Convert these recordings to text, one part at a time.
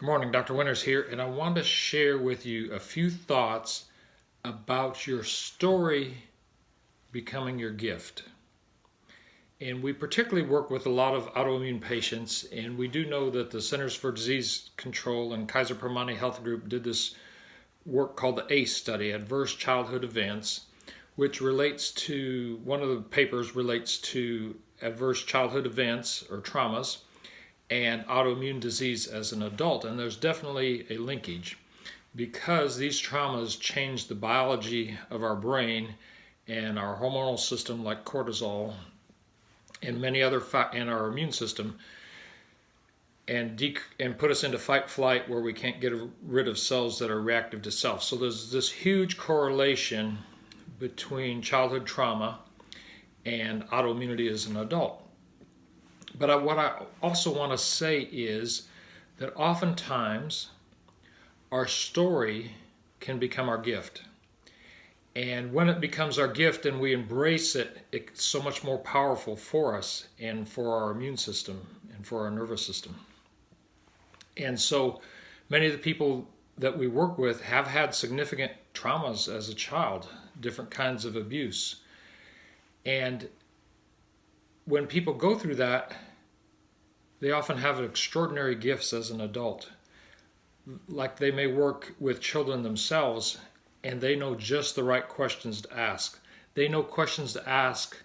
Good morning, Dr. Winters here, and I want to share with you a few thoughts about your story becoming your gift. And we particularly work with a lot of autoimmune patients, and we do know that the Centers for Disease Control and Kaiser Permanente Health Group did this work called the ACE study, Adverse Childhood Events, which relates to, one of the papers relates to adverse childhood events or traumas and autoimmune disease as an adult. And there's definitely a linkage because these traumas change the biology of our brain and our hormonal system like cortisol and many other and our immune system and put us into fight flight where we can't get rid of cells that are reactive to self. So there's this huge correlation between childhood trauma and autoimmunity as an adult. But what I also want to say is that oftentimes our story can become our gift. And when it becomes our gift and we embrace it, it's so much more powerful for us and for our immune system and for our nervous system. And so many of the people that we work with have had significant traumas as a child, different kinds of abuse. And when people go through that, they often have extraordinary gifts as an adult. Like they may work with children themselves and they know just the right questions to ask. They know questions to ask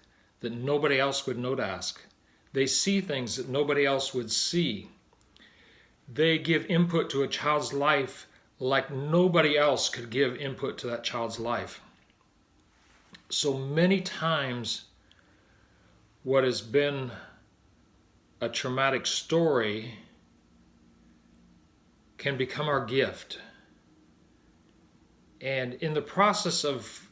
that nobody else would know to ask. They see things that nobody else would see. They give input to a child's life like nobody else could give input to that child's life. So many times what has been a traumatic story can become our gift. And in the process of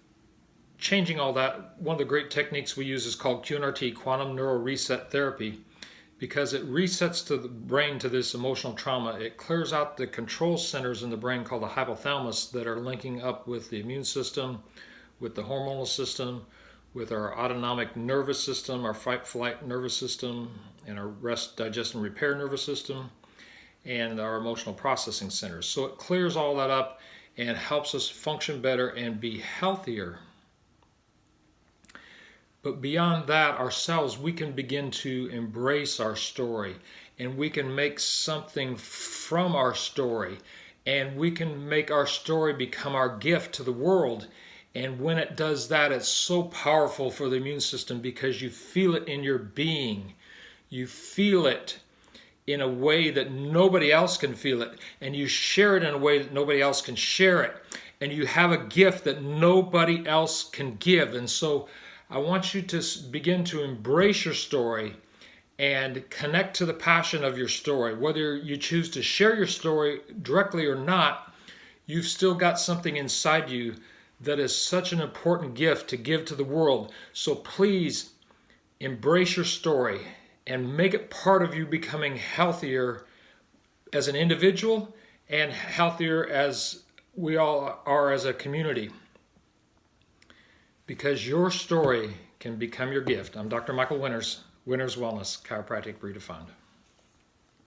changing all that, one of the great techniques we use is called QNRT, Quantum Neuro Reset Therapy, because it resets to the brain to this emotional trauma. It clears out the control centers in the brain called the hypothalamus that are linking up with the immune system, with the hormonal system, with our autonomic nervous system, our fight-flight nervous system, and our rest, digest, and repair nervous system, and our emotional processing centers. So it clears all that up and helps us function better and be healthier. But beyond that, ourselves, we can begin to embrace our story, and we can make something from our story, and we can make our story become our gift to the world. And when it does that, it's so powerful for the immune system because you feel it in your being. You feel it in a way that nobody else can feel it. And you share it in a way that nobody else can share it. And you have a gift that nobody else can give. And so I want you to begin to embrace your story and connect to the passion of your story. Whether you choose to share your story directly or not, you've still got something inside you that is such an important gift to give to the world. So please embrace your story and make it part of you becoming healthier as an individual and healthier as we all are as a community. Because your story can become your gift. I'm Dr. Michael Winters, Winters Wellness, Chiropractic Redefined.